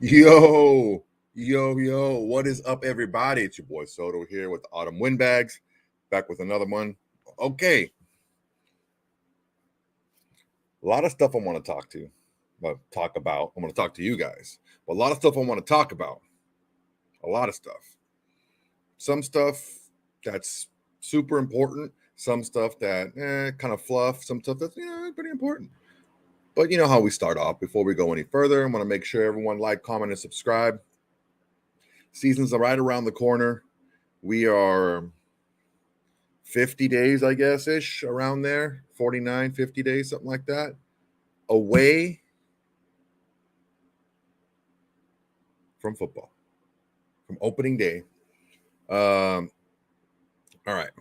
Yo, what is up, everybody? It's your boy Soto here with the Autumn Windbags, back with another one. Okay, a lot of stuff I want to talk about. I want to talk to you guys, but a lot of stuff I want to talk about. A lot of stuff. Some stuff that's super important, some stuff that kind of fluff, some stuff that's pretty important. But you know how we start off. Before we go any further, I'm going to make sure everyone like, comment, and subscribe. Seasons are right around the corner. We are 50 days, I guess, ish, around there, 49, 50 days, something like that, away from football, from opening day. All right.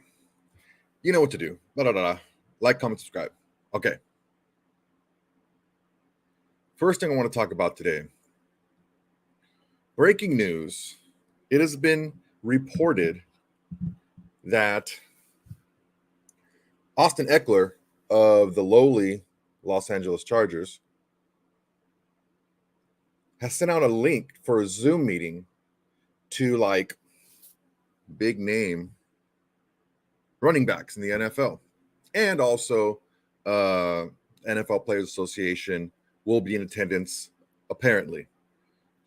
You know what to do. Like, comment, subscribe. Okay. First thing I want to talk about today. Breaking news. It has been reported that Austin Eckler of the lowly Los Angeles Chargers has sent out a link for a Zoom meeting to like big name running backs in the NFL. And also NFL Players Association will be in attendance, apparently.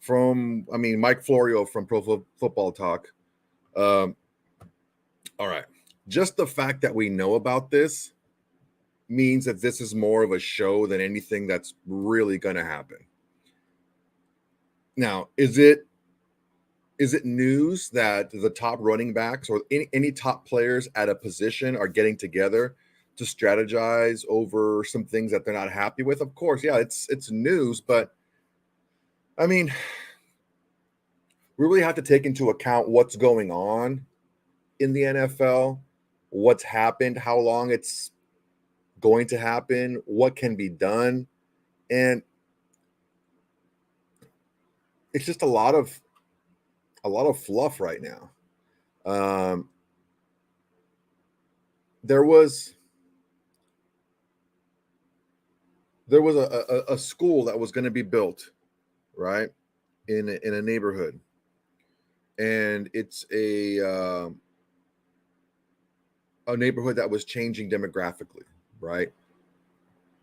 Mike Florio from Pro Football Talk. All right. Just the fact that we know about this means that this is more of a show than anything that's really going to happen. Now, is it news that the top running backs or any top players at a position are getting together to strategize over some things that they're not happy with? Of course, yeah, it's news, but I mean, we really have to take into account what's going on in the NFL, what's happened, how long it's going to happen, what can be done, and it's just a lot of fluff right now. There was a school that was going to be built, right, in a neighborhood, and it's a neighborhood that was changing demographically, right?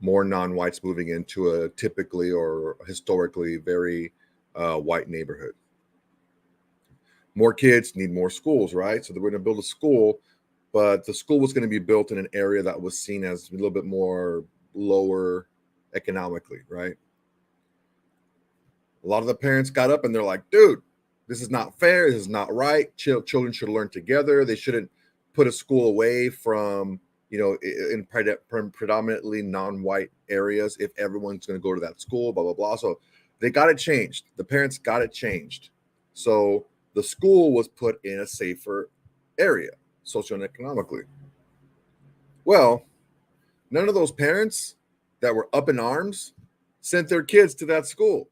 More non-whites moving into a typically or historically very white neighborhood. More kids need more schools, right? So they were going to build a school, but the school was going to be built in an area that was seen as a little bit more lower economically, right? A lot of the parents got up and they're like, dude, this is not fair. This is not right. Children should learn together. They shouldn't put a school away from, in predominantly non-white areas if everyone's going to go to that school, blah, blah, blah. So they got it changed. The parents got it changed. So the school was put in a safer area, socioeconomically. Well, none of those parents that were up in arms sent their kids to that school.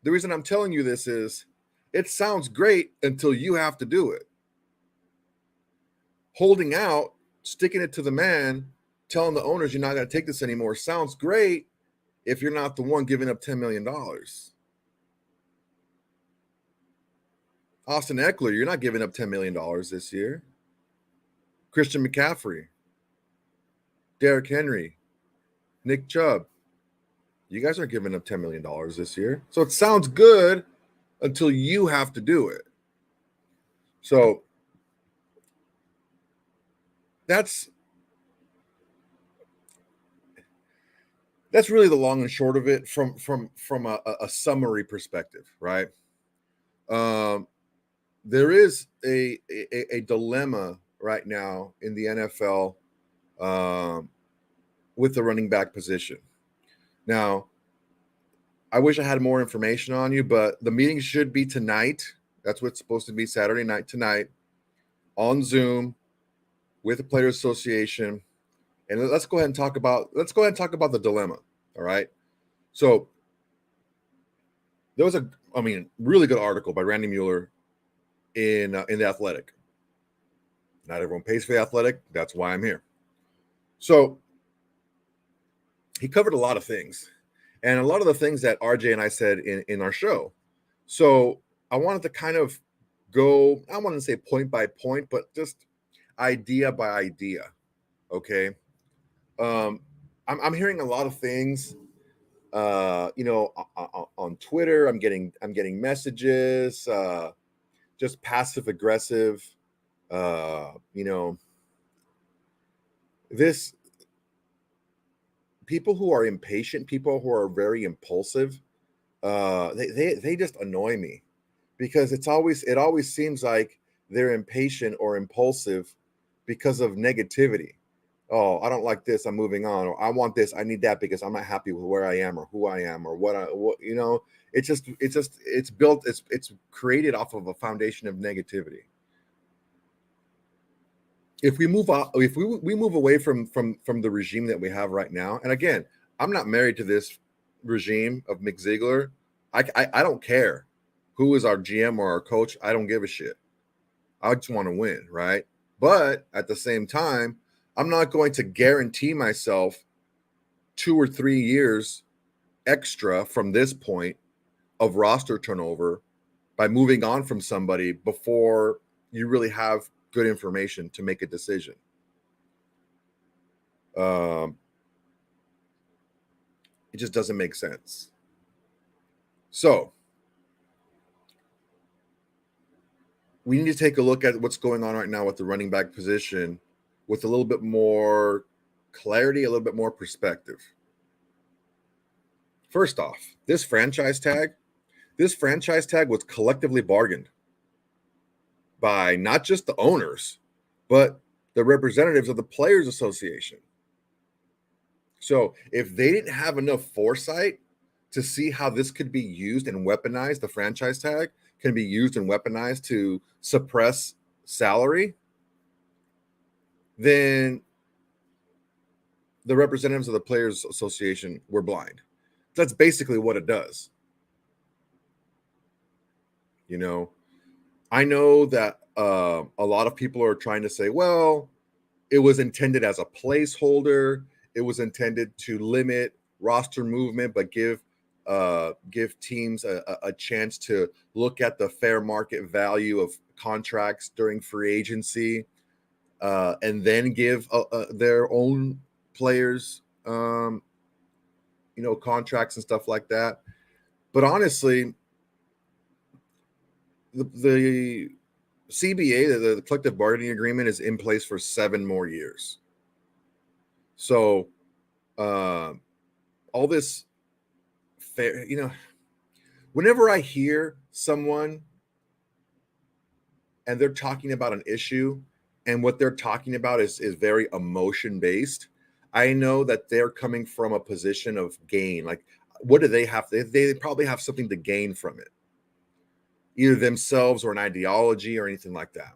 The reason I'm telling you this is it sounds great until you have to do it. Holding out, sticking it to the man, telling the owners you're not going to take this anymore sounds great if you're not the one giving up $10 million. Austin Eckler, you're not giving up $10 million this year. Christian McCaffrey, Derrick Henry, Nick Chubb, you guys aren't giving up $10 million this year. So it sounds good until you have to do it. So that's really the long and short of it from a summary perspective, right? There is a dilemma right now in the NFL with the running back position. Now, I wish I had more information on you, but the meeting should be tonight. That's what's supposed to be, Saturday night tonight on Zoom with the Players Association. And let's go ahead and talk about the dilemma. All right. So there was a really good article by Randy Mueller in the Athletic. Not everyone pays for the Athletic. That's why I'm here. So he covered a lot of things. and a lot of the things that RJ and I said in our show. So I wanted to kind of go, I want to say point by point, but just idea by idea. Okay. I'm hearing a lot of things, on Twitter. I'm getting messages, just passive aggressive, this people who are impatient, people who are very impulsive, they just annoy me, because it always seems like they're impatient or impulsive because of negativity. Oh, I don't like this, I'm moving on, or I want this, I need that because I'm not happy with where I am or who I am or what it's built, it's created off of a foundation of negativity. If we move out, if we move away from the regime that we have right now, and again, I'm not married to this regime of Mick Ziegler. I don't care who is our GM or our coach. I don't give a shit. I just want to win, right? But at the same time, I'm not going to guarantee myself 2 or 3 years extra from this point of roster turnover by moving on from somebody before you really have good information to make a decision. It just doesn't make sense. So we need to take a look at what's going on right now with the running back position with a little bit more clarity, a little bit more perspective. First off, this franchise tag was collectively bargained by not just the owners, but the representatives of the Players Association. So if they didn't have enough foresight to see how this could be used and weaponized, the franchise tag can be used and weaponized to suppress salary, then the representatives of the Players Association were blind. That's basically what it does. I know that a lot of people are trying to say, well, it was intended as a placeholder. It was intended to limit roster movement, but give teams a chance to look at the fair market value of contracts during free agency, and then give their own players, contracts and stuff like that. But honestly, the CBA, the collective bargaining agreement, is in place for 7 more years. So all this fair, whenever I hear someone and they're talking about an issue and what they're talking about is very emotion based, I know that they're coming from a position of gain. Like, what do they have? They probably have something to gain from it, either themselves or an ideology or anything like that.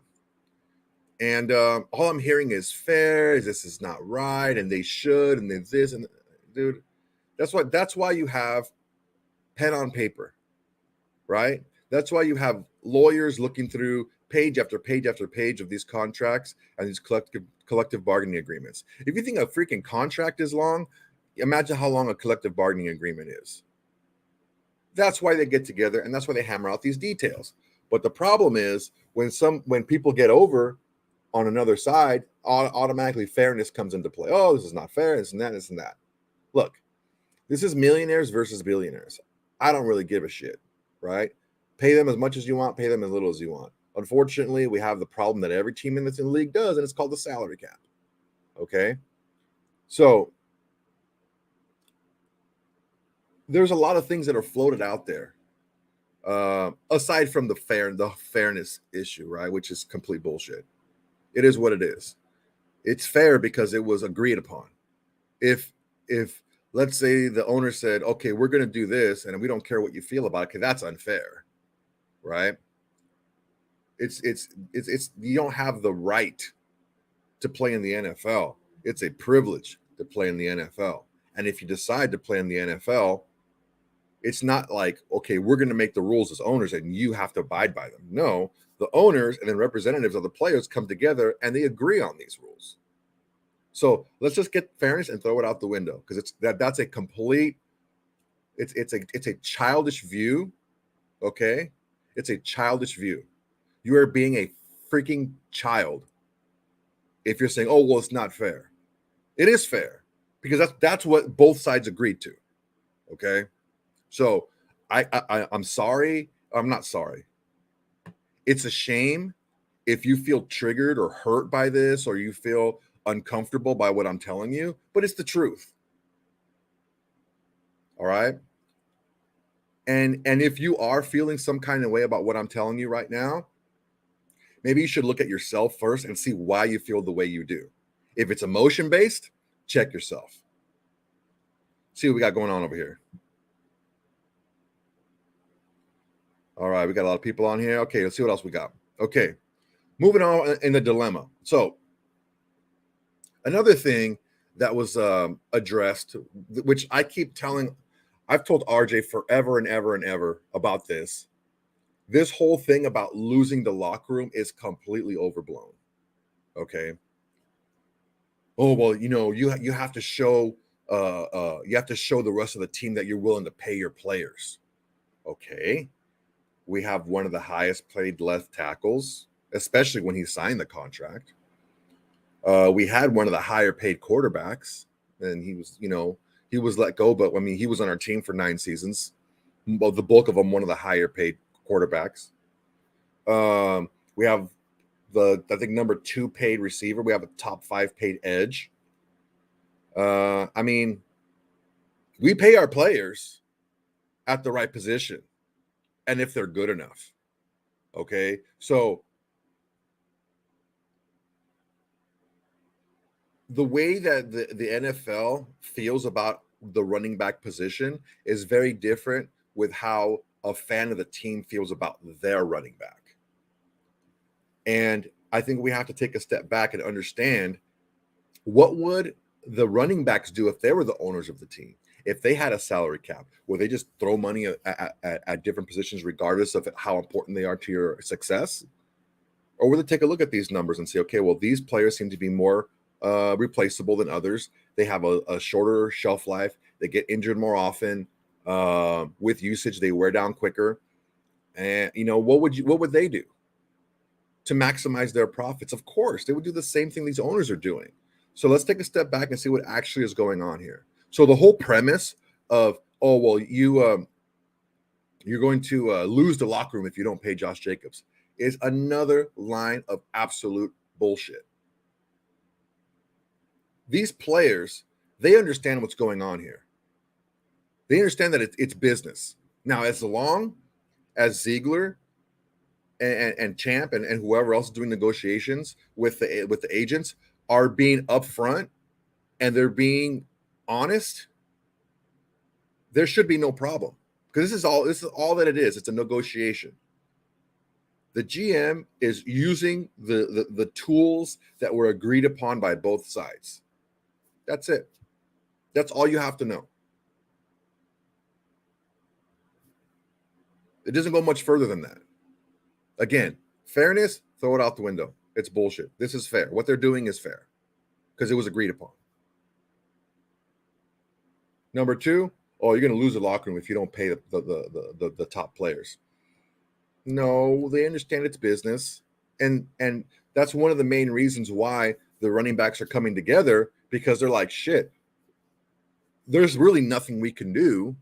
And all I'm hearing is fair, this is not right, and they should, and then this, and dude, that's why you have pen on paper, right? That's why you have lawyers looking through page after page after page of these contracts and these collective bargaining agreements. If you think a freaking contract is long, imagine how long a collective bargaining agreement is. That's why they get together, and that's why they hammer out these details. But the problem is when people get over on another side, automatically fairness comes into play. Oh, this is not fair, this and that, this and that. Look, this is millionaires versus billionaires. I don't really give a shit, right? Pay them as much as you want, pay them as little as you want. Unfortunately, we have the problem that every team in the league does, and it's called the salary cap. Okay? So there's a lot of things that are floated out there, aside from the fairness issue, right? Which is complete bullshit. It is what it is. It's fair because it was agreed upon. If let's say the owner said, okay, we're going to do this and we don't care what you feel about it, because that's unfair, right? It's you don't have the right to play in the NFL. It's a privilege to play in the NFL. And if you decide to play in the NFL, it's not like, okay, we're going to make the rules as owners and you have to abide by them. No, the owners and then representatives of the players come together and they agree on these rules. So let's just get fairness and throw it out the window, because that's a complete It's a childish view. Okay, it's a childish view. You are being a freaking child if you're saying, "Oh, well, it's not fair." It is fair because that's what both sides agreed to. Okay, so I'm sorry. I'm not sorry. It's a shame if you feel triggered or hurt by this, or you feel uncomfortable by what I'm telling you, but it's the truth. All right. And if you are feeling some kind of way about what I'm telling you right now, maybe you should look at yourself first and see why you feel the way you do. If it's emotion based, check yourself. See what we got going on over here. All right, we got a lot of people on here. Okay, let's see what else we got. Okay, moving on in the dilemma. So another thing that was addressed, which I keep telling, I've told RJ forever and ever and ever about this. This whole thing about losing the locker room is completely overblown. Okay. Oh well, you have to show you have to show the rest of the team that you're willing to pay your players. Okay. We have one of the highest paid left tackles, especially when he signed the contract. We had one of the higher paid quarterbacks, and he was let go, but I mean, he was on our team for 9 seasons. Well, the bulk of them, one of the higher paid quarterbacks. We have I think number 2 paid receiver. We have a top 5 paid edge. I mean, we pay our players at the right position, and if they're good enough. Okay, so the way that the NFL feels about the running back position is very different with how a fan of the team feels about their running back. And I think we have to take a step back and understand, what would the running backs do if they were the owners of the team? If they had a salary cap, would they just throw money at different positions regardless of how important they are to your success? Or would they take a look at these numbers and say, okay, well, these players seem to be more replaceable than others. They have a shorter shelf life. They get injured more often. With usage, they wear down quicker. And what would they do to maximize their profits? Of course, they would do the same thing these owners are doing. So let's take a step back and see what actually is going on here. So the whole premise of, oh well, you're going to lose the locker room if you don't pay Josh Jacobs, is another line of absolute bullshit. These players, they understand what's going on here. They understand that it's business. Now, as long as Ziegler and Champ and whoever else is doing negotiations with the agents are being upfront and they're being honest, there should be no problem, because this is all that it is. It's a negotiation. The GM is using the tools that were agreed upon by both sides. That's it. That's all you have to know. It doesn't go much further than that. Again, fairness, throw it out the window. It's bullshit. This is fair. What they're doing is fair because it was agreed upon. Number 2, you're going to lose the locker room if you don't pay the top players. No, they understand it's business. And that's one of the main reasons why the running backs are coming together, because they're like, shit, there's really nothing we can do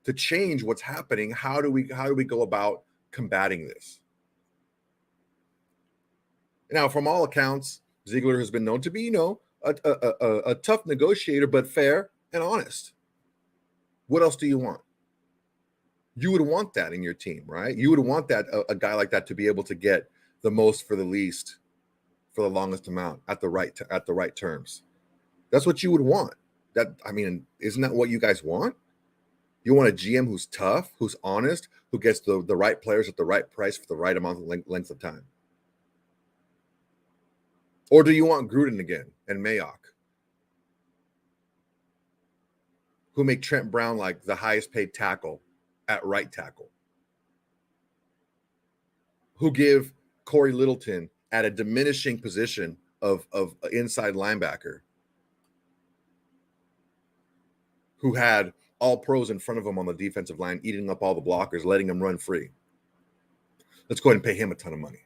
to change what's happening. How do we go about combating this? Now, from all accounts, Ziegler has been known to be, a tough negotiator, but fair and honest. What else do you want? You would want that in your team, right? You would want that a guy like that to be able to get the most for the least, for the longest amount at the right terms. That's what you would want. Isn't that what you guys want? You want a GM who's tough, who's honest, who gets the right players at the right price for the right amount of length of time. Or do you want Gruden again and Mayock, who make Trent Brown like the highest paid tackle at right tackle, who give Corey Littleton at a diminishing position of inside linebacker, who had all pros in front of him on the defensive line, eating up all the blockers, letting him run free. Let's go ahead and pay him a ton of money.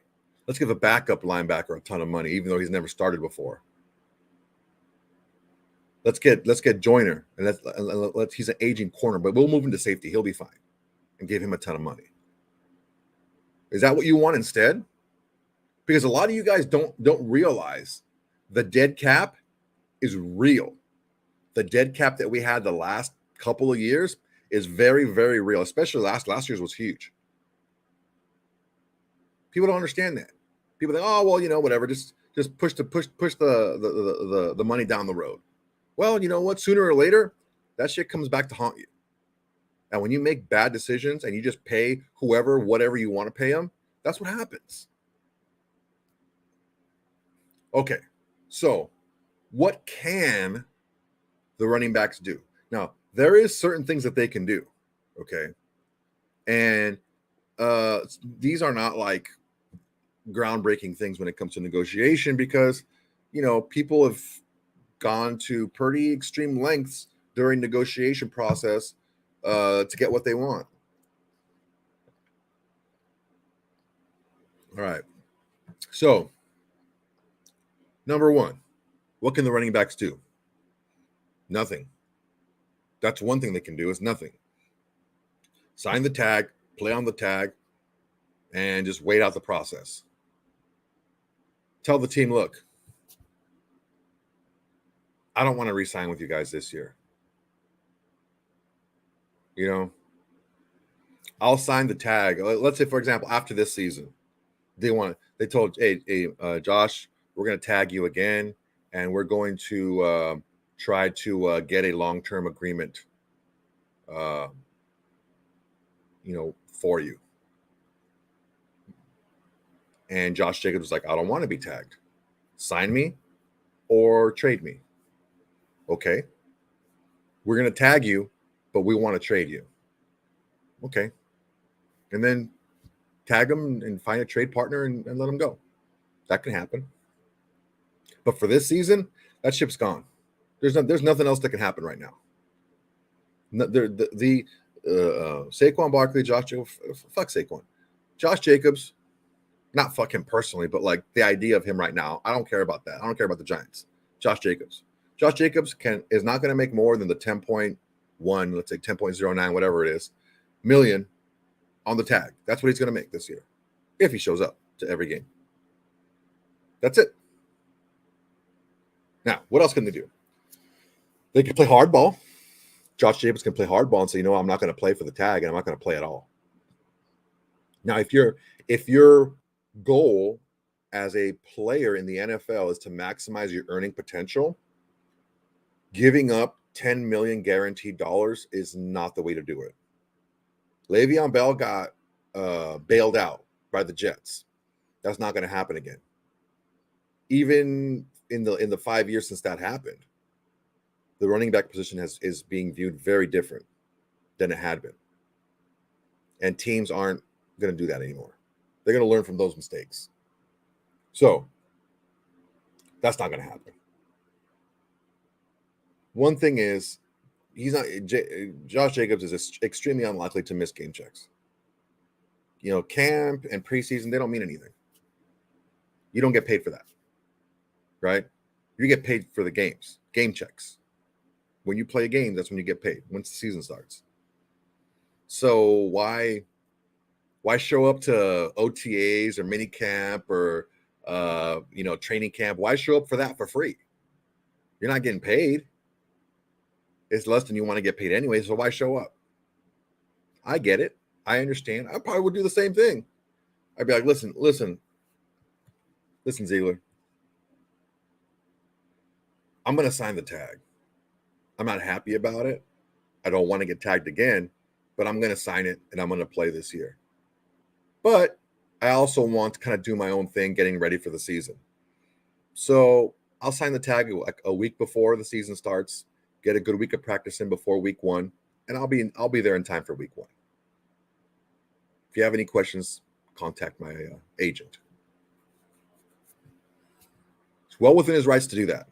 Let's give a backup linebacker a ton of money, even though he's never started before. Let's get Joyner, and let's he's an aging corner, but we'll move him to safety. He'll be fine, and give him a ton of money. Is that what you want instead? Because a lot of you guys don't realize the dead cap is real. The dead cap that we had the last couple of years is very, very real, especially last year's was huge. People don't understand that. People think, oh, well, whatever, just push the money down the road. Well, you know what? Sooner or later, that shit comes back to haunt you. And when you make bad decisions and you just pay whoever, whatever you want to pay them, that's what happens. Okay, so what can the running backs do? Now, there is certain things that they can do, okay? And these are not like groundbreaking things when it comes to negotiation because, people have gone to pretty extreme lengths during negotiation process to get what they want. All right. So, number one, what can the running backs do? Nothing. That's one thing they can do is nothing. Sign the tag, play on the tag, and just wait out the process. Tell the team, look, I don't want to re-sign with you guys this year. I'll sign the tag. Let's say, for example, after this season, they told, hey, Josh, we're going to tag you again, and we're going to try to get a long-term agreement, for you. And Josh Jacobs was like, I don't want to be tagged. Sign me or trade me. Okay. We're going to tag you, but we want to trade you. Okay. And then tag them and find a trade partner and let them go. That can happen. But for this season, that ship's gone. There's nothing else that can happen right now. Saquon Barkley, Josh Jacobs, fuck Saquon. Josh Jacobs, not fuck him personally, but like the idea of him right now, I don't care about that. I don't care about the Giants. Josh Jacobs is not going to make more than the 10.1, let's say 10.09, whatever it is, million on the tag. That's what he's going to make this year if he shows up to every game. That's it. Now, what else can they do? They can play hardball. Josh Jacobs can play hardball and say, I'm not going to play for the tag and I'm not going to play at all. Now, if your goal as a player in the NFL is to maximize your earning potential, giving up $10 million guaranteed dollars is not the way to do it. Le'Veon Bell got bailed out by the Jets. That's not going to happen again. Even in the 5 years since that happened, the running back position is being viewed very different than it had been. And teams aren't going to do that anymore. They're going to learn from those mistakes. So that's not going to happen. One thing is, Josh Jacobs is extremely unlikely to miss game checks. Camp and preseason, they don't mean anything. You don't get paid for that, right? You get paid for the games, game checks. When you play a game, that's when you get paid, once the season starts. So why show up to OTAs or mini camp or training camp? Why show up for that for free? You're not getting paid. It's less than you want to get paid anyway, so why show up? I get it. I understand. I probably would do the same thing. I'd be like, listen, Ziegler. I'm going to sign the tag. I'm not happy about it. I don't want to get tagged again, but I'm going to sign it and I'm going to play this year. But I also want to kind of do my own thing, getting ready for the season. So I'll sign the tag like a week before the season starts, get a good week of practice in before week 1, and I'll be there in time for week 1. If you have any questions, contact my agent. It's well within his rights to do that.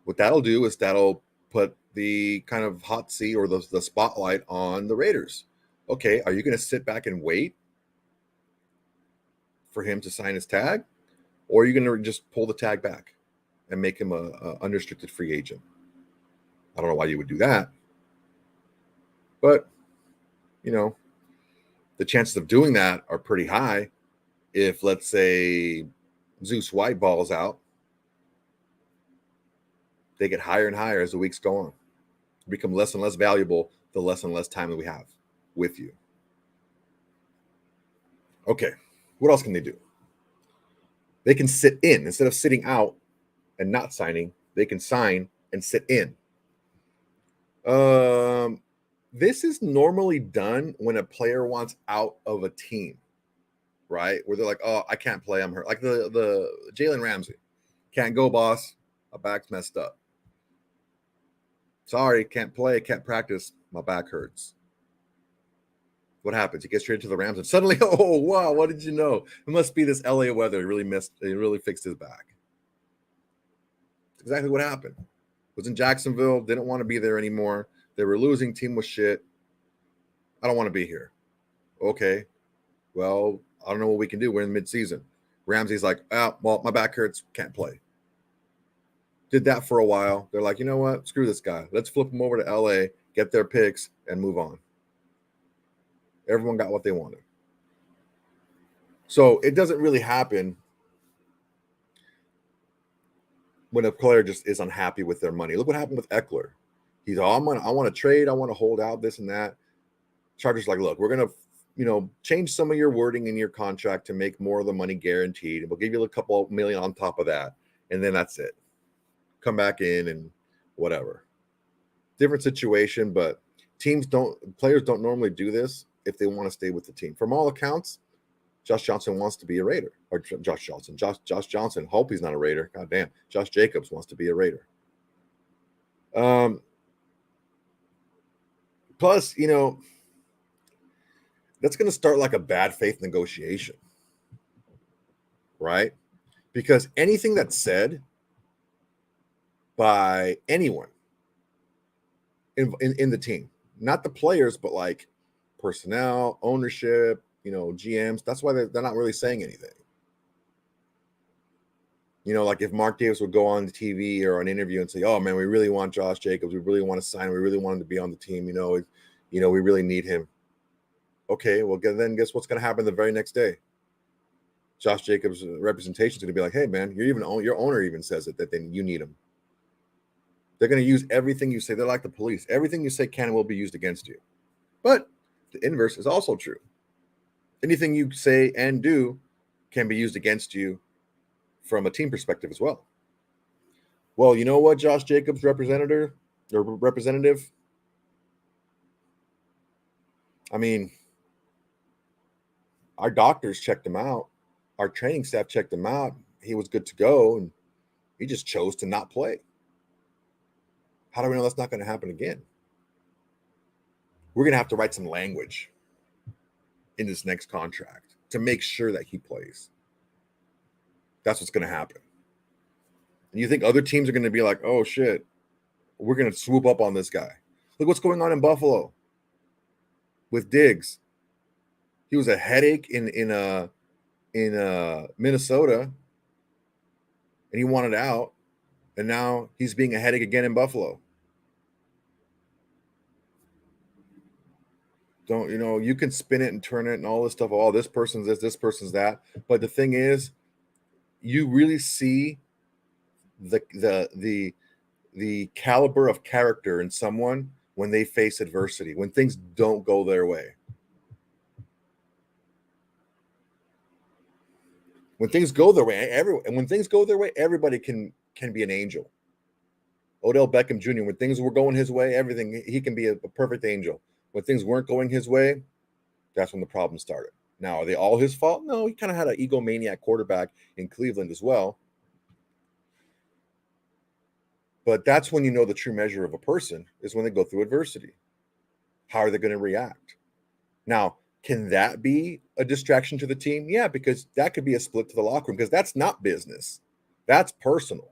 What that'll do is that'll put the kind of hot seat or the spotlight on the Raiders. Okay, are you going to sit back and wait for him to sign his tag, or are you going to just pull the tag back and make him a unrestricted free agent? I don't know why you would do that, but the chances of doing that are pretty high. If, let's say, Zeus White balls out, they get higher and higher as the weeks go on. Become less and less valuable the less and less time that we have with you. Okay, what else can they do? They can sit in. Instead of sitting out and not signing, they can sign and sit in. This is normally done when a player wants out of a team, right? Where they're like, oh, I can't play, I'm hurt. Like the Jalen Ramsey. Can't go, boss. My back's messed up. Sorry, can't play, can't practice. My back hurts. What happens? He gets traded to the Rams, and suddenly, oh wow, what did you know? It must be this LA weather. It really fixed his back. That's exactly what happened. Was in Jacksonville, didn't want to be there anymore. They were losing, team was shit. I don't want to be here. Okay. Well, I don't know what we can do. We're in mid-season. Ramsey's like, well, my back hurts, can't play. Did that for a while. They're like, you know what? Screw this guy. Let's flip him over to LA, get their picks, and move on. Everyone got what they wanted. So it doesn't really happen when a player just is unhappy with their money. Look what happened with Eckler. He's, I want to trade. I want to hold out, this and that. Chargers like, look, we're going to, change some of your wording in your contract to make more of the money guaranteed. And we'll give you a couple of million on top of that. And then that's it. Come back in and whatever. Different situation, but players don't normally do this if they want to stay with the team. From all accounts, Josh Johnson wants to be a Raider. Or Josh Johnson. Hope he's not a Raider. God damn. Josh Jacobs wants to be a Raider. Plus, that's going to start like a bad faith negotiation, right? Because anything that's said by anyone in the team, not the players, but like personnel, ownership, GMs, that's why they're not really saying anything. Like if Mark Davis would go on the TV or an interview and say, oh man, we really want Josh Jacobs. We really want to sign him. We really want him to be on the team. We really need him. Okay, well, then guess what's going to happen the very next day? Josh Jacobs' representation is going to be like, hey, man, your owner even says it, that then you need him. They're going to use everything you say. They're like the police. Everything you say can and will be used against you. But the inverse is also true. Anything you say and do can be used against you from a team perspective as well. Well, you know what, Josh Jacobs, representative? I mean, our doctors checked him out. Our training staff checked him out. He was good to go, and he just chose to not play. How do we know that's not going to happen again? We're going to have to write some language in this next contract to make sure that he plays. That's what's going to happen. And you think other teams are going to be like, oh, shit, we're going to swoop up on this guy. Look what's going on in Buffalo with Diggs. He was a headache in Minnesota, and he wanted out, and now he's being a headache again in Buffalo. You can spin it and turn it and all this stuff. Oh, this person's this person's that. But the thing is, you really see the caliber of character in someone when they face adversity, when things don't go their way. When things go their way, everybody can be an angel. Odell Beckham Jr., when things were going his way, he can be a perfect angel. When things weren't going his way, that's when the problem started. Now, are they all his fault? No, he kind of had an egomaniac quarterback in Cleveland as well. But that's when you know the true measure of a person is when they go through adversity. How are they going to react? Now, can that be a distraction to the team? Yeah, because that could be a split to the locker room, because that's not business. That's personal.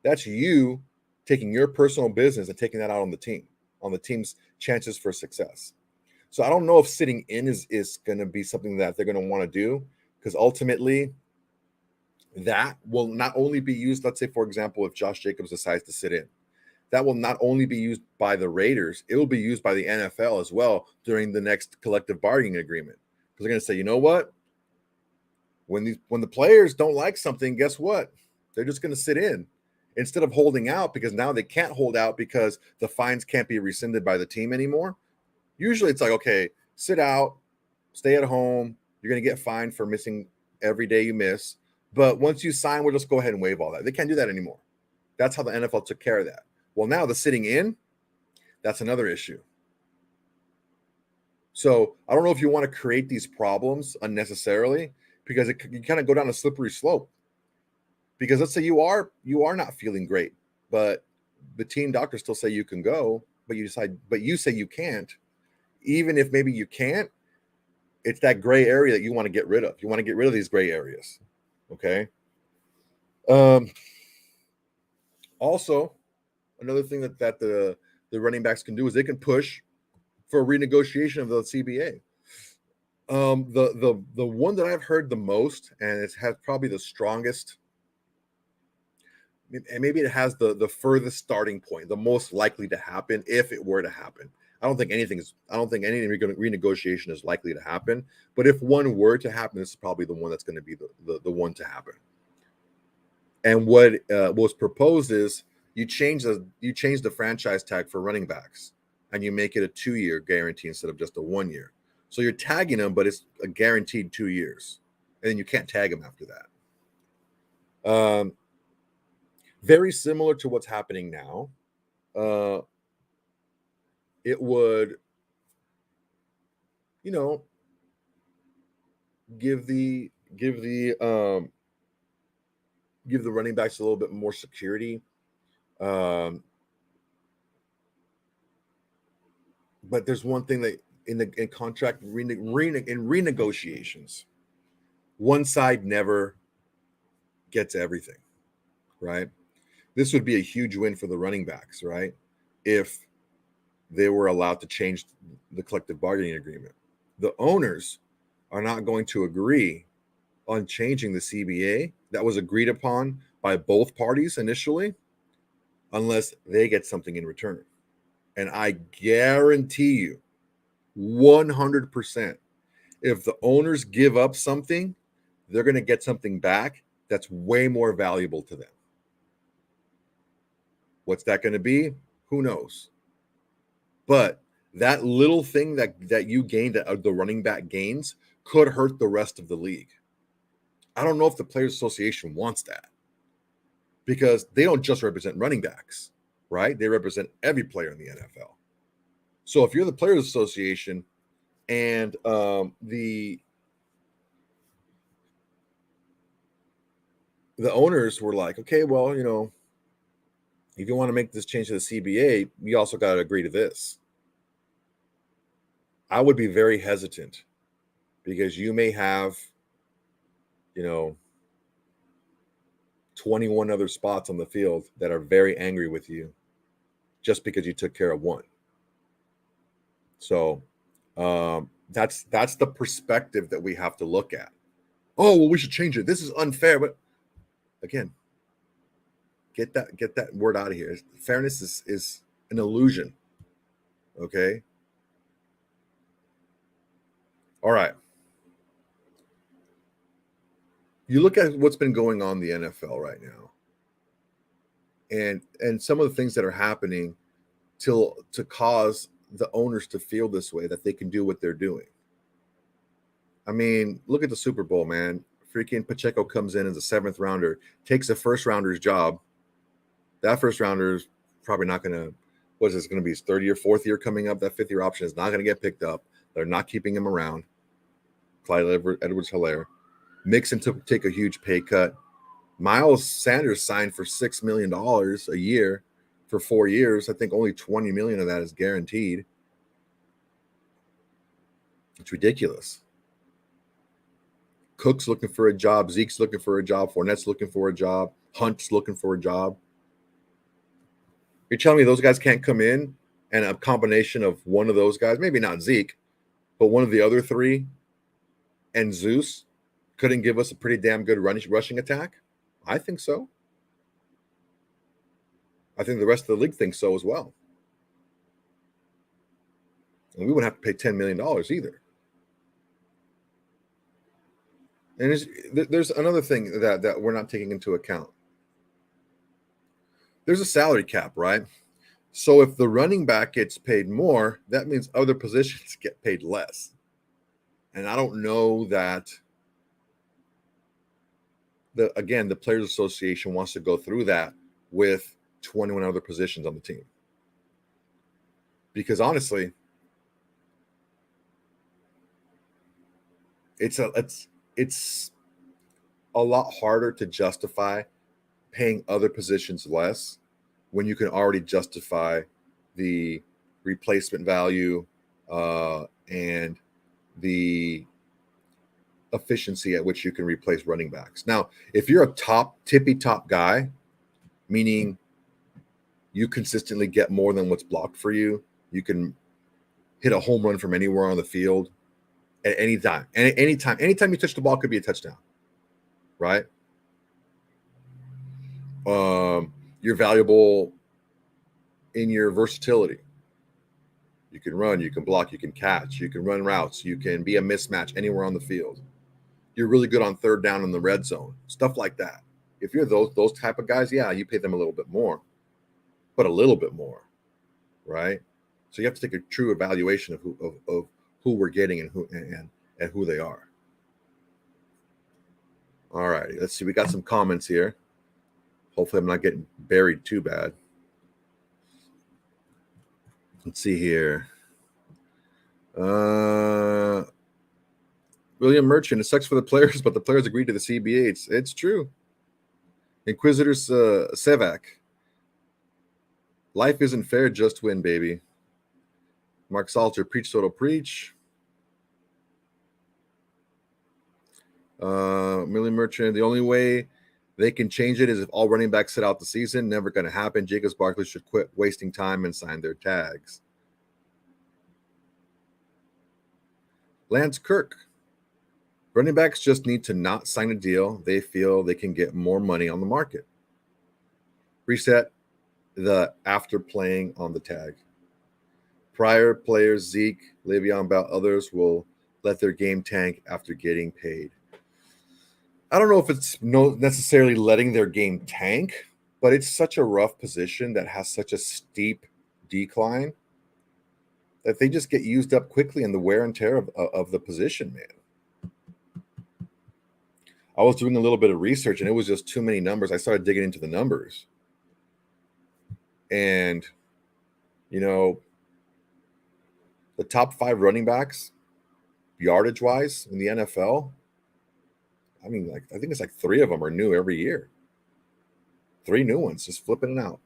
That's you taking your personal business and taking that out on the team's chances for success. So I don't know if sitting in is going to be something that they're going to want to do, because ultimately that will not only be used, let's say, for example, if Josh Jacobs decides to sit in, that will not only be used by the Raiders, it will be used by the NFL as well during the next collective bargaining agreement. Because they're going to say, you know what? When the players don't like something, guess what? They're just going to sit in instead of holding out, because now they can't hold out because the fines can't be rescinded by the team anymore. Usually it's like, okay, sit out, stay at home. You're going to get fined for missing every day you miss. But once you sign, we'll just go ahead and waive all that. They can't do that anymore. That's how the NFL took care of that. Well, now the sitting in, that's another issue. So I don't know if you want to create these problems unnecessarily, because you kind of go down a slippery slope. Because let's say you are not feeling great, but the team doctors still say you can go, but you say you can't. Even if maybe you can't, it's that gray area that you want to get rid of. You want to get rid of these gray areas. Okay. Also, another thing that the running backs can do is they can push for a renegotiation of the CBA. The one that I've heard the most, and it has probably the strongest, and maybe it has the furthest starting point, the most likely to happen if it were to happen. I don't think any renegotiation is likely to happen, but if one were to happen, this is probably the one that's going to be the one to happen. And what was proposed is you change the franchise tag for running backs, and you make it a 2-year guarantee instead of just a 1 year. So you're tagging them, but it's a guaranteed 2 years, and then you can't tag them after that. Very similar to what's happening now. It would, give the running backs a little bit more security. But there's one thing that in contract in renegotiations, one side never gets everything, right? This would be a huge win for the running backs, right? If they were allowed to change the collective bargaining agreement. The owners are not going to agree on changing the CBA that was agreed upon by both parties initially, unless they get something in return. And I guarantee you 100%, if the owners give up something, they're going to get something back that's way more valuable to them. What's that going to be? Who knows? But that little thing that you gained, that the running back gains, could hurt the rest of the league. I don't know if the Players Association wants that, because they don't just represent running backs, right? They represent every player in the NFL. So if you're the Players Association and the owners were like, okay, well, if you want to make this change to the CBA, you also got to agree to this. I would be very hesitant, because you may have, 21 other spots on the field that are very angry with you just because you took care of one. So that's the perspective that we have to look at. Oh, well, we should change it. This is unfair. But again, get that word out of here. Fairness is an illusion. Okay. All right. You look at what's been going on in the NFL right now, and some of the things that are happening to cause the owners to feel this way, that they can do what they're doing. I mean, look at the Super Bowl, man. Freaking Pacheco comes in as a 7th rounder, takes a first rounder's job. That first rounder is probably not going to, what is this going to be, his 3rd year, 4th year coming up? That 5th year option is not going to get picked up. They're not keeping him around. Clyde Edwards-Helaire. Mixon take a huge pay cut. Miles Sanders signed for $6 million a year for 4 years. I think only $20 million of that is guaranteed. It's ridiculous. Cook's looking for a job. Zeke's looking for a job. Fournette's looking for a job. Hunt's looking for a job. You're telling me those guys can't come in and a combination of one of those guys, maybe not Zeke, but one of the other three and Zeus couldn't give us a pretty damn good rushing attack? I think so. I think the rest of the league thinks so as well. And we wouldn't have to pay $10 million either. And there's another thing that we're not taking into account. There's a salary cap, right? So if the running back gets paid more, that means other positions get paid less. And I don't know that the Players Association wants to go through that with 21 other positions on the team. Because honestly, it's a lot harder to justify paying other positions less when you can already justify the replacement value and the efficiency at which you can replace running backs. Now, if you're a tippy top guy, meaning you consistently get more than what's blocked for you, you can hit a home run from anywhere on the field at any time. Anytime you touch the ball could be a touchdown, right? You're valuable in your versatility. You can run, you can block, you can catch, you can run routes, you can be a mismatch anywhere on the field. You're really good on third down in the red zone, stuff like that. If you're those type of guys, yeah, you pay them a little bit more, but a little bit more, right? So you have to take a true evaluation of who we're getting and who they are. All right, let's see. We got some comments here. Hopefully, I'm not getting buried too bad. Let's see here. William Merchant, it sucks for the players, but the players agreed to the CBA. It's true. Inquisitor Sevak, life isn't fair, just win, baby. Mark Salter, preach, Soto, preach. William Merchant, the only way they can change it is if all running backs sit out the season. Never going to happen. Jacobs Barkley should quit wasting time and sign their tags. Lance Kirk, running backs just need to not sign a deal they feel they can get more money on the market. Reset the after playing on the tag. Prior players, Zeke, Le'Veon Bell, others will let their game tank after getting paid. I don't know if it's necessarily letting their game tank, but it's such a rough position that has such a steep decline that they just get used up quickly in the wear and tear of the position, man. I was doing a little bit of research and it was just too many numbers. I started digging into the numbers. And, you know, the top 5 running backs, yardage-wise in the NFL, I mean, I think it's like 3 of them are new every year. 3 new ones, just flipping it out.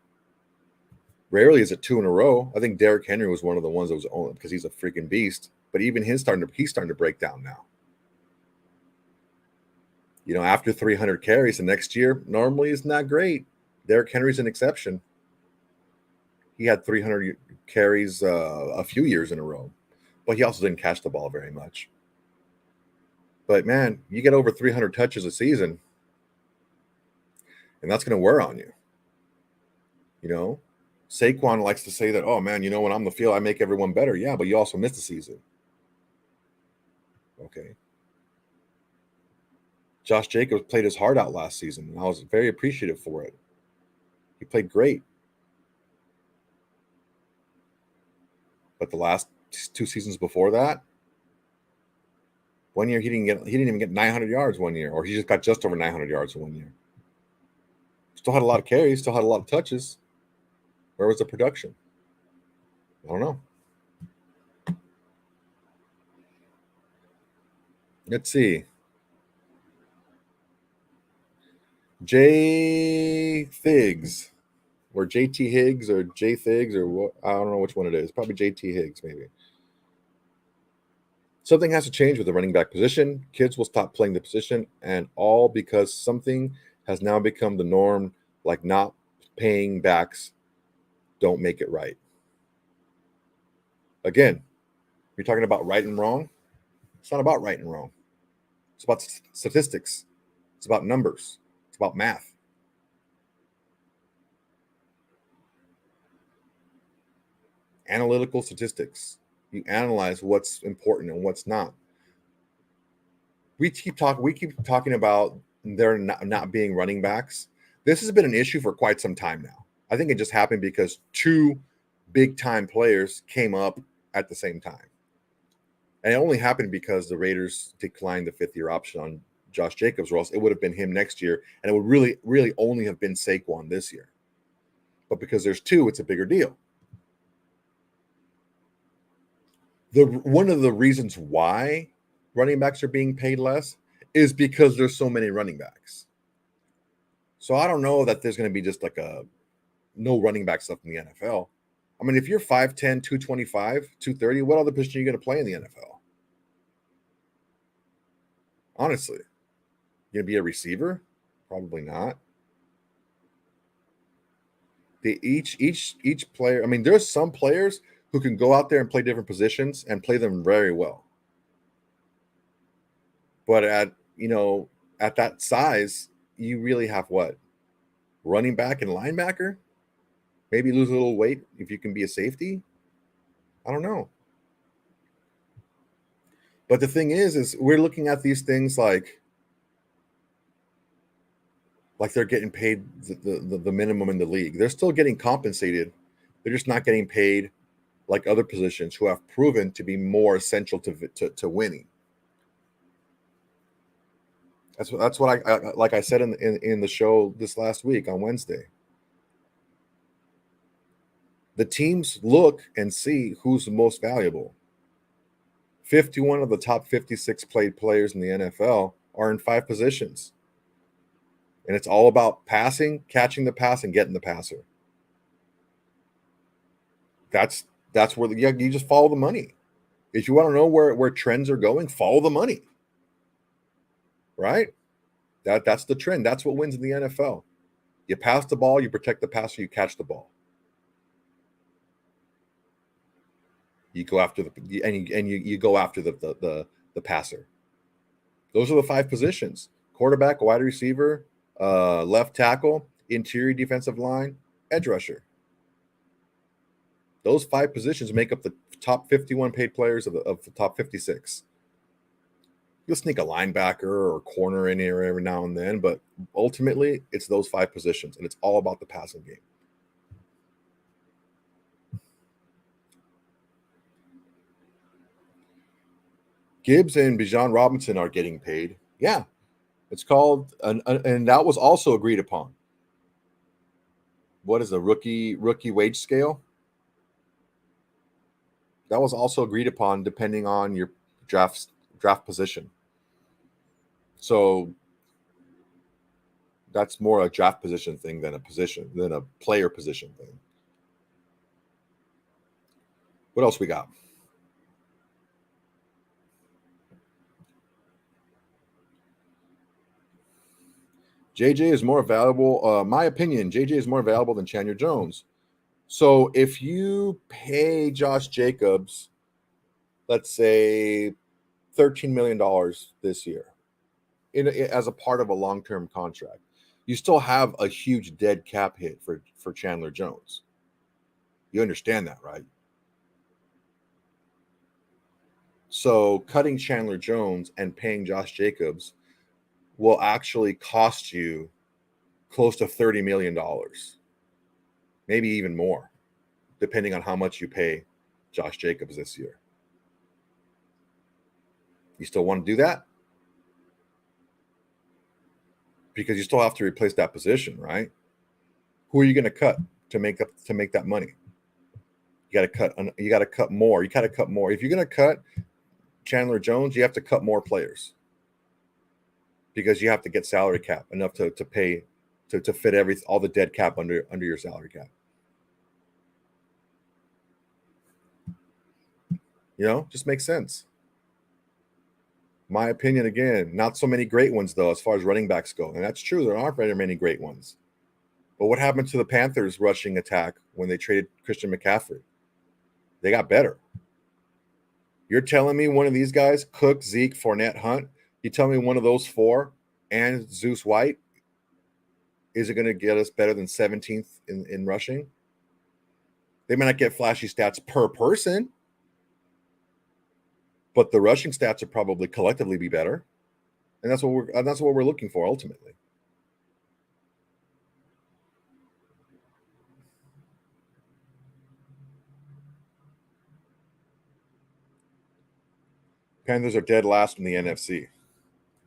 Rarely is it 2 in a row. I think Derrick Henry was one of the ones that was only because he's a freaking beast. But even he's starting to break down now. You know, after 300 carries the next year, normally is not great. Derrick Henry's an exception. He had 300 carries a few years in a row, but he also didn't catch the ball very much. But man, you get over 300 touches a season, and that's going to wear on you. You know, Saquon likes to say that, oh man, you know, when I'm on the field, I make everyone better. Yeah, but you also missed the season. Okay. Josh Jacobs played his heart out last season, and I was very appreciative for it. He played great. But the last 2 seasons before that, one year he didn't even get 900 yards one year, or he just got just over 900 yards in 1 year. Still had a lot of carries, still had a lot of touches. Where was the production? I don't know. Let's see. J Figs, or JT Higgs, or J Figs, or what? I don't know which one it is. Probably JT Higgs, maybe. Something has to change with the running back position. Kids will stop playing the position, and all because something has now become the norm, like not paying backs don't make it right. Again, you're talking about right and wrong. It's not about right and wrong. It's about statistics. It's about numbers. It's about math. Analytical statistics. You analyze what's important and what's not. We keep talking about there not being running backs. This has been an issue for quite some time now. I think it just happened because two big time players came up at the same time. And it only happened because the Raiders declined the 5th-year option on Josh Jacobs, or else it would have been him next year, and it would really, really only have been Saquon this year. But because there's two, it's a bigger deal. One of the reasons why running backs are being paid less is because there's so many running backs. So I don't know that there's going to be just like a no running back stuff in the NFL. I mean, if you're 5'10", 225, 230, what other position are you going to play in the NFL? Honestly, you're going to be a receiver? Probably not. Each player, I mean, there's some players who can go out there and play different positions and play them very well. But at that size, you really have what? Running back and linebacker? Maybe lose a little weight if you can be a safety? I don't know. But the thing is we're looking at these things like they're getting paid the minimum in the league. They're still getting compensated. They're just not getting paid like other positions who have proven to be more essential to winning. That's what I like I said in the show this last week on Wednesday. The teams look and see who's the most valuable. 51 of the top 56 played players in the NFL are in 5 positions. And it's all about passing, catching the pass, and getting the passer. That's where you just follow the money. If you want to know where trends are going, follow the money. Right? That's the trend. That's what wins in the NFL. You pass the ball, you protect the passer, you catch the ball. You go after you go after the passer. Those are the 5 positions: quarterback, wide receiver, left tackle, interior defensive line, edge rusher. Those 5 positions make up the top 51 paid players of the top 56. You'll sneak a linebacker or a corner in here every now and then, but ultimately it's those 5 positions, and it's all about the passing game. Gibbs and Bijan Robinson are getting paid. Yeah, it's called, and that was also agreed upon. What is a rookie wage scale? That was also agreed upon depending on your draft position. So that's more a draft position thing than a player position thing. What else we got? JJ is more valuable. My opinion, JJ is more valuable than Chandler Jones. So if you pay Josh Jacobs, let's say $13 million this year as a part of a long-term contract, you still have a huge dead cap hit for Chandler Jones. You understand that, right? So cutting Chandler Jones and paying Josh Jacobs will actually cost you close to $30 million, maybe even more, depending on how much you pay Josh Jacobs this year. You still want to do that? Because you still have to replace that position, right? Who are you going to cut to make that money? You got to cut more. You got to cut more. If you're going to cut Chandler Jones, you have to cut more players, because you have to get salary cap enough to pay to fit all the dead cap under your salary cap. Just makes sense. My opinion, again, not so many great ones though as far as running backs go, and that's true. There aren't very many great ones, But what happened to the Panthers' rushing attack when they traded Christian McCaffrey? They got better. You're telling me one of these guys, Cook, Zeke, Fournette, Hunt, you tell me one of those four and Zeus White, is it going to get us better than 17th in rushing? They may not get flashy stats per person, but the rushing stats would probably collectively be better. And that's what we're looking for ultimately. Panthers are dead last in the NFC.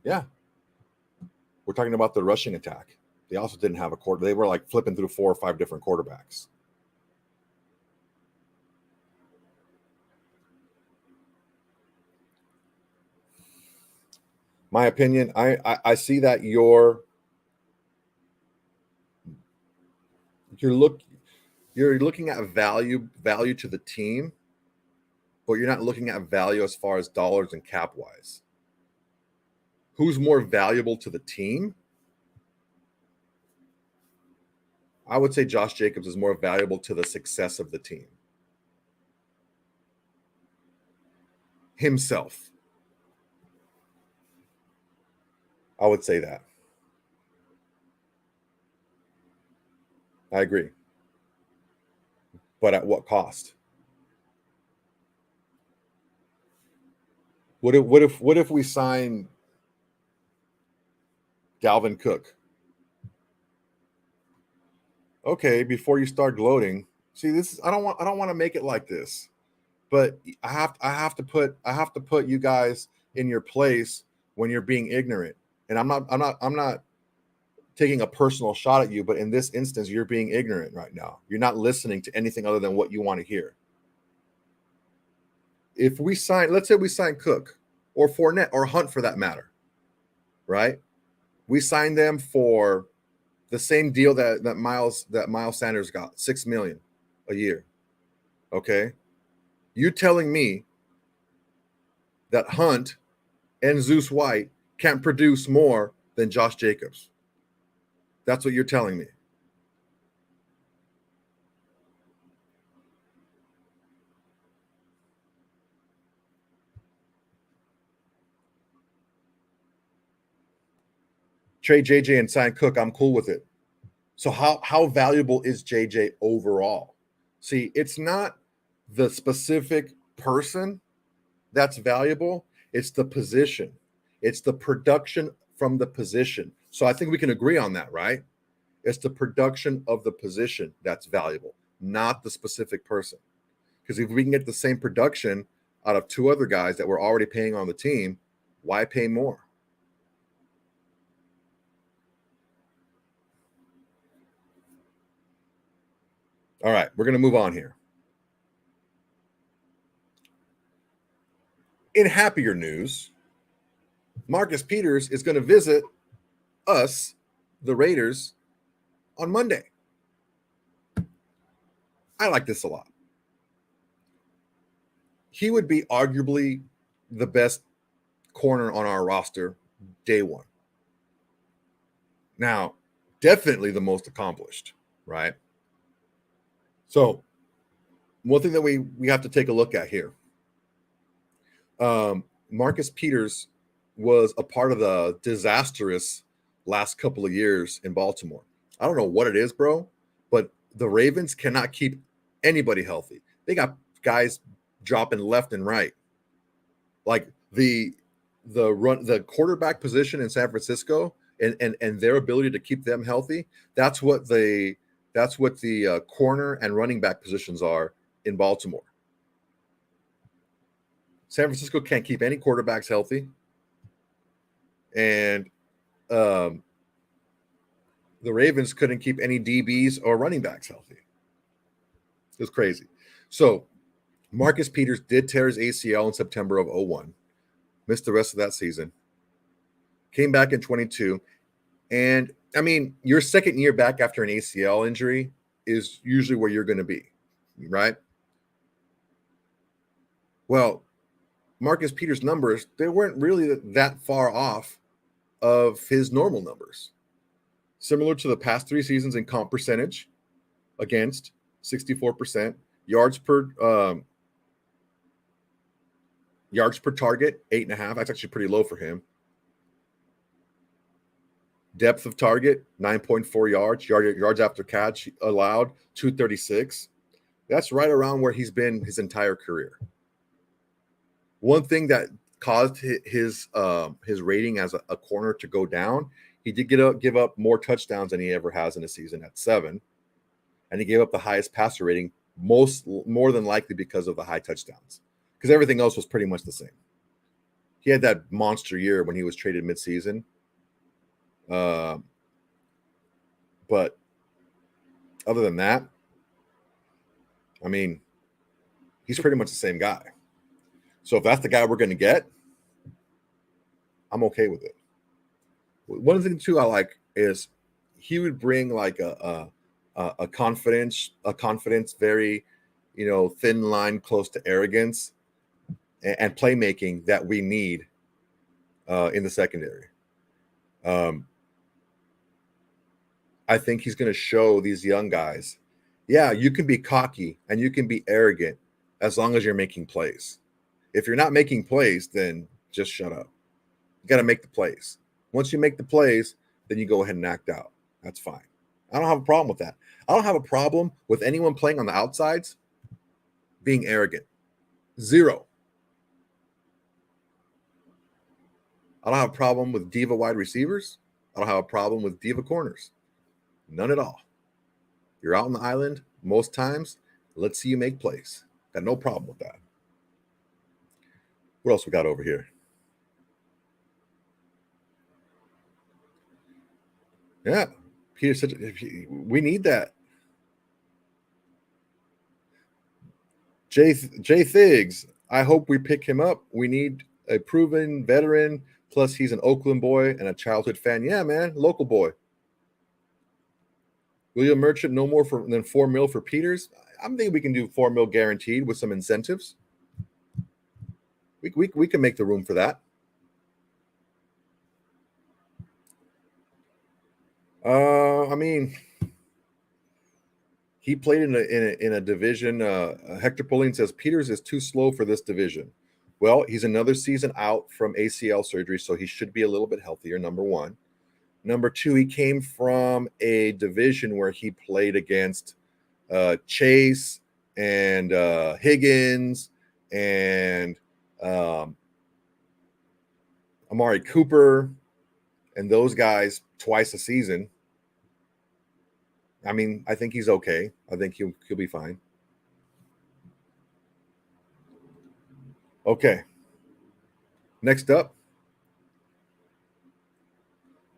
Yeah. We're talking about the rushing attack. They also didn't have a quarter. They were like flipping through 4 or 5 different quarterbacks. My opinion, I see that you're looking at value to the team, but you're not looking at value as far as dollars and cap wise. Who's more valuable to the team? I would say Josh Jacobs is more valuable to the success of the team. Himself. I would say that. I agree. But at what cost? What if we sign Dalvin Cook? Okay, before you start gloating, see this. I don't want to make it like this, but I have to put you guys in your place when you're being ignorant. And I'm not taking a personal shot at you, but in this instance, you're being ignorant right now. You're not listening to anything other than what you want to hear. If we sign, let's say we sign Cook or Fournette or Hunt for that matter, right? We signed them for the same deal that Miles Sanders got, $6 million a year. Okay, you telling me that Hunt and Zeus White can't produce more than Josh Jacobs? That's what you're telling me. Trade JJ and sign Cook, I'm cool with it. So how valuable is JJ overall? See, it's not the specific person that's valuable, it's the position. It's the production from the position. So I think we can agree on that, right? It's the production of the position that's valuable, not the specific person. Because if we can get the same production out of 2 other guys that we're already paying on the team, why pay more? All right, we're going to move on here. In happier news, Marcus Peters is going to visit us, the Raiders, on Monday. I like this a lot. He would be arguably the best corner on our roster day one. Now, definitely the most accomplished, right? So, one thing that we have to take a look at here. Marcus Peters was a part of the disastrous last couple of years in Baltimore. I don't know what it is, bro, but the Ravens cannot keep anybody healthy. They got guys dropping left and right. Like the quarterback position in San Francisco and their ability to keep them healthy, that's what the corner and running back positions are in Baltimore. San Francisco can't keep any quarterbacks healthy, and the Ravens couldn't keep any DBs or running backs healthy. It was crazy. So Marcus Peters did tear his ACL in September of 2001, missed the rest of that season, came back in 22. And I mean, your second year back after an ACL injury is usually where you're going to be, right? Well, Marcus Peters' numbers, they weren't really that far off of his normal numbers. similar to the past 3 seasons in comp percentage against 64%, yards per target 8.5. That's actually pretty low for him. Depth of target 9.4 yards. Yards after catch allowed 236. That's right around where he's been his entire career. One thing that caused his rating as a corner to go down, he did give up more touchdowns than he ever has in a season at 7, and he gave up the highest passer rating, more than likely because of the high touchdowns, because everything else was pretty much the same. He had that monster year when he was traded midseason, but other than that, I mean, he's pretty much the same guy. So if that's the guy we're going to get, I'm okay with it. One of the things too I like is he would bring like a confidence, very, thin line, close to arrogance, and playmaking that we need in the secondary. I think he's going to show these young guys, yeah, you can be cocky and you can be arrogant as long as you're making plays. If you're not making plays, then just shut up. You got to make the plays. Once you make the plays, then you go ahead and act out. That's fine. I don't have a problem with that. I don't have a problem with anyone playing on the outsides being arrogant. Zero. I don't have a problem with diva wide receivers. I don't have a problem with diva corners. None at all. You're out on the island most times. Let's see you make plays. Got no problem with that. What else we got over here? Yeah, Peter said we need that. Jay Thiggs, I hope we pick him up. We need a proven veteran. Plus, he's an Oakland boy and a childhood fan. Yeah, man, local boy. William Merchant, no more than $4 million for Peters. I'm thinking we can do $4 million guaranteed with some incentives. We can make the room for that. I mean, he played in a division. Hector Pauline says Peters is too slow for this division. Well, he's another season out from ACL surgery, so he should be a little bit healthier, number one. Number two, he came from a division where he played against Chase and Higgins and Amari Cooper and those guys twice a season. I mean, I think he's okay. I think he'll be fine. Okay. Next up,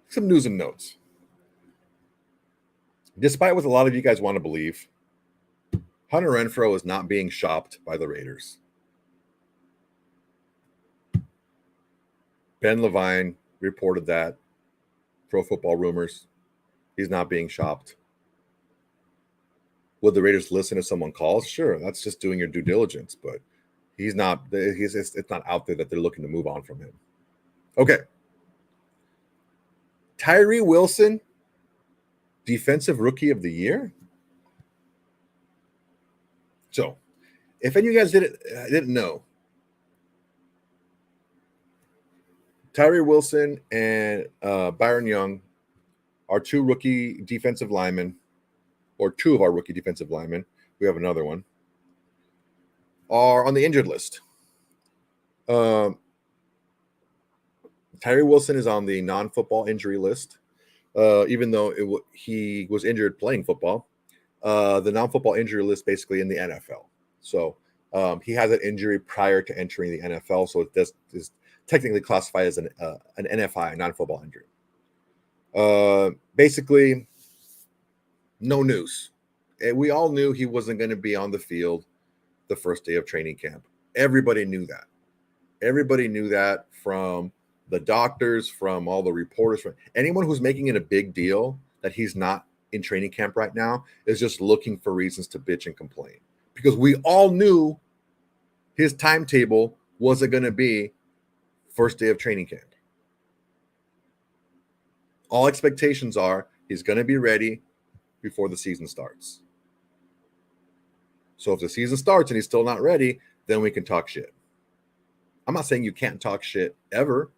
some news and notes. Despite what a lot of you guys want to believe, Hunter Renfrow is not being shopped by the Raiders. Ben Levine reported that. Pro Football Rumors. He's not being shopped. Would the Raiders listen if someone calls? Sure, that's just doing your due diligence, but he's not. It's not out there that they're looking to move on from him. Okay. Tyree Wilson, Defensive Rookie of the Year. So, if any of you guys didn't know, Tyree Wilson and Byron Young are two rookie defensive linemen, or two of our rookie defensive linemen. We have another one. Are on the injured list. Tyree Wilson is on the non-football injury list, even though he was injured playing football. The non-football injury list basically in the NFL. So he has an injury prior to entering the NFL, so it is technically classified as an NFI, non-football injury. Basically, no news. We all knew he wasn't going to be on the field the first day of training camp. Everybody knew that. Everybody knew that from the doctors, from all the reporters, from anyone who's making it a big deal that he's not in training camp right now is just looking for reasons to bitch and complain. Because we all knew his timetable wasn't going to be first day of training camp. All expectations are He's going to be ready before the season starts. So if the season starts and he's still not ready, then we can talk shit. I'm not saying you can't talk shit ever,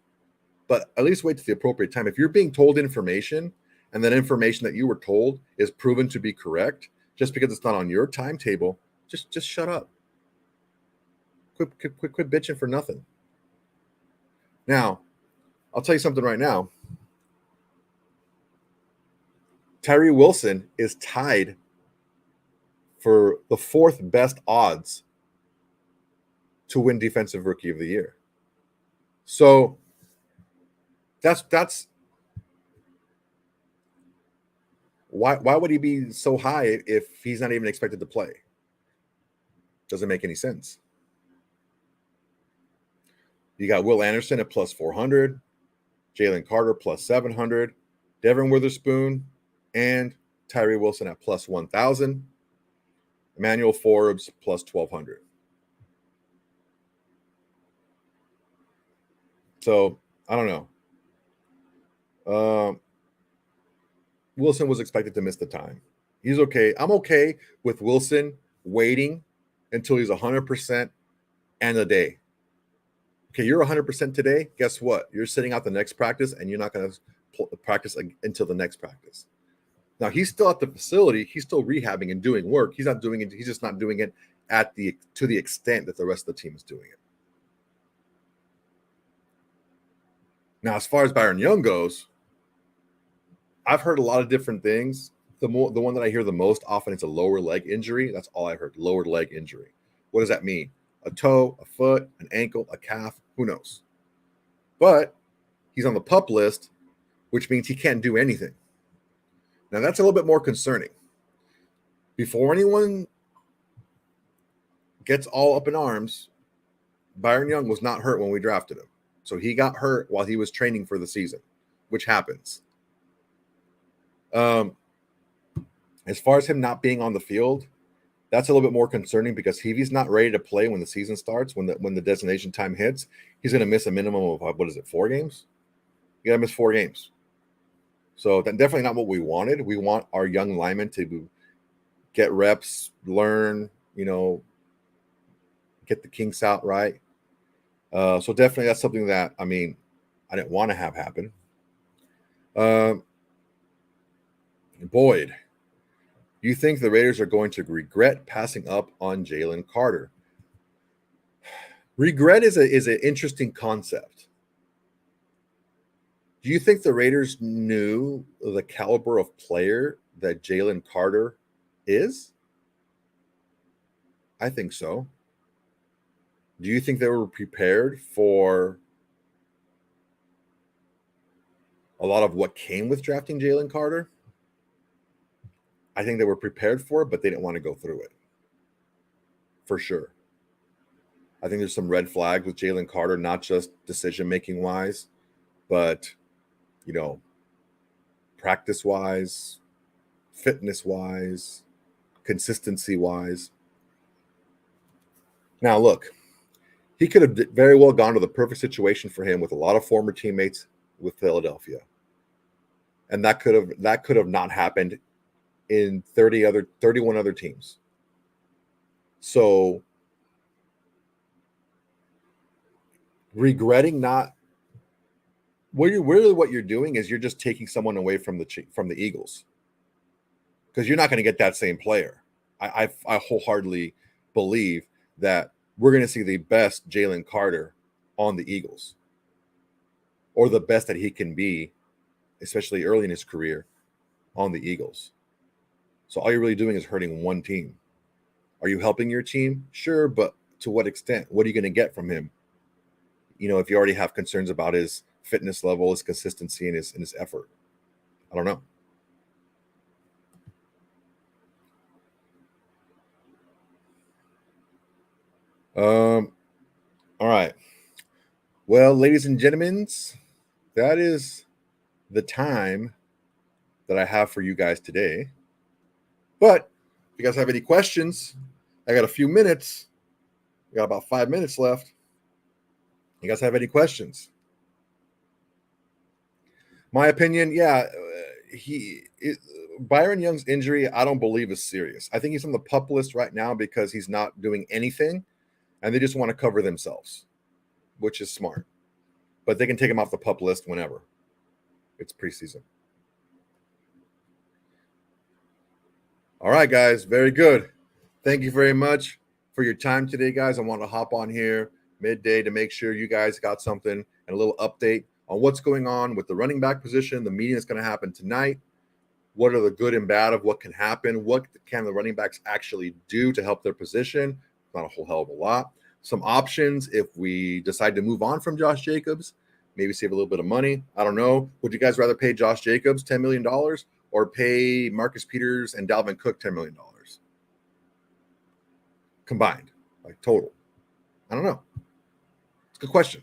but at least wait to the appropriate time. If you're being told information and that information that you were told is proven to be correct, just because it's not on your timetable, just shut up. Quit bitching for nothing. Now, I'll tell you something right now. Tyree Wilson is tied for the 4th best odds to win Defensive Rookie of the Year. So that's why would he be so high if he's not even expected to play? Doesn't make any sense. You got Will Anderson at plus 400, Jalen Carter plus 700, Devin Witherspoon and Tyree Wilson at plus 1,000, Emmanuel Forbes plus 1,200. So I don't know. Wilson was expected to miss the time. He's okay. I'm okay with Wilson waiting until he's 100% and a day. Okay, you're 100% today. Guess what? You're sitting out the next practice, and you're not going to practice until the next practice. Now, he's still at the facility. He's still rehabbing and doing work. He's not doing it. He's just not doing it to the extent that the rest of the team is doing it. Now, as far as Byron Young goes, I've heard a lot of different things. The one that I hear the most often is a lower leg injury. That's all I heard, lower leg injury. What does that mean? A toe, a foot, an ankle, a calf, who knows? But he's on the PUP list, which means he can't do anything. Now, that's a little bit more concerning. Before anyone gets all up in arms, Byron Young was not hurt when we drafted him. So he got hurt while he was training for the season, which happens. As far as him not being on the field, that's a little bit more concerning because if he's not ready to play when the season starts, when the designation time hits, he's going to miss a minimum of, 4 games? You got to miss 4 games. So that's definitely not what we wanted. We want our young linemen to get reps, learn, get the kinks out right. So definitely that's something that, I didn't want to have happen. Boyd, you think the Raiders are going to regret passing up on Jalen Carter? Regret is an interesting concept. Do you think the Raiders knew the caliber of player that Jalen Carter is? I think so. Do you think they were prepared for a lot of what came with drafting Jalen Carter? I think they were prepared for it, but they didn't want to go through it. For sure. I think there's some red flags with Jalen Carter, not just decision-making wise, but, practice-wise, fitness-wise, consistency-wise. Now, look, he could have very well gone to the perfect situation for him with a lot of former teammates with Philadelphia. And that could have not happened in 31 other teams. So regretting not what you're doing is you're just taking someone away from the Eagles, because you're not going to get that same player. I wholeheartedly believe that we're going to see the best Jalen Carter on the Eagles, or the best that he can be, especially early in his career, on the Eagles. So all you're really doing is hurting one team. Are you helping your team? Sure, but to what extent? What are you going to get from him? If you already have concerns about his fitness level, his consistency, and his effort. I don't know. All right. Well, ladies and gentlemen, that is the time that I have for you guys today. But if you guys have any questions, I got a few minutes. We got about 5 minutes left. You guys have any questions? My opinion, yeah, Byron Young's injury, I don't believe is serious. I think he's on the PUP list right now because he's not doing anything, and they just want to cover themselves, which is smart. But they can take him off the PUP list whenever. It's preseason. All right, guys. Very good. Thank you very much for your time today, guys. I want to hop on here midday to make sure you guys got something and a little update on what's going on with the running back position. The meeting is going to happen tonight. What are the good and bad of what can happen? What can the running backs actually do to help their position? Not a whole hell of a lot. Some options if we decide to move on from Josh Jacobs, maybe save a little bit of money. I don't know. Would you guys rather pay Josh Jacobs $10 million or pay Marcus Peters and Dalvin Cook $10 million? Combined, like total. I don't know. It's a good question.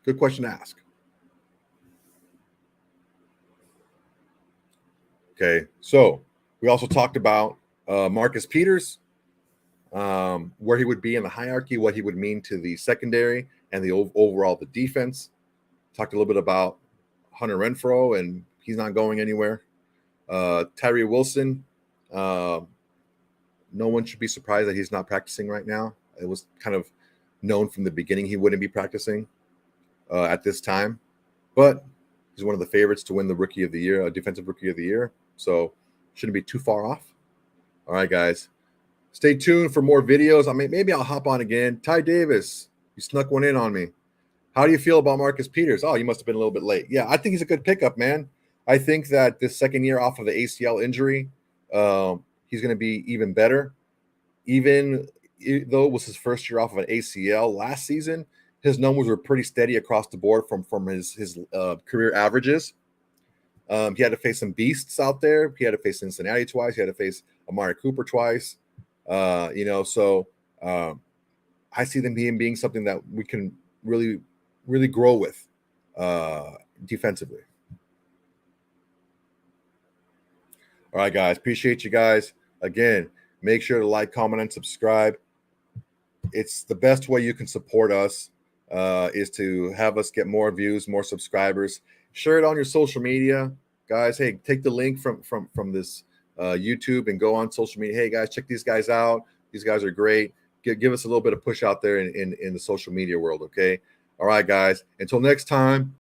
Good question to ask. Okay, so we also talked about Marcus Peters, where he would be in the hierarchy, what he would mean to the secondary and the overall the defense. Talked a little bit about Hunter Renfrow, and he's not going anywhere. Tyree Wilson, no one should be surprised that he's not practicing right now. It was kind of known from the beginning he wouldn't be practicing at this time, but he's one of the favorites to win the Rookie of the Year, Defensive Rookie of the Year. So shouldn't be too far off. All right, guys. Stay tuned for more videos. Maybe I'll hop on again. Ty Davis, you snuck one in on me. How do you feel about Marcus Peters? Oh, you must have been a little bit late. Yeah, I think he's a good pickup, man. I think that this second year off of the ACL injury, he's going to be even better. Even though it was his first year off of an ACL last season, his numbers were pretty steady across the board from his career averages. He had to face some beasts out there. He had to face Cincinnati twice. He had to face Amari Cooper twice. So I see them being something that we can really, really grow with defensively. All right, guys. Appreciate you guys. Again, make sure to like, comment, and subscribe. It's the best way you can support us is to have us get more views, more subscribers. Share it on your social media, guys. Hey, take the link from this YouTube and go on social media. Hey, guys, check these guys out. These guys are great. Give us a little bit of push out there in the social media world, okay? All right, guys. Until next time.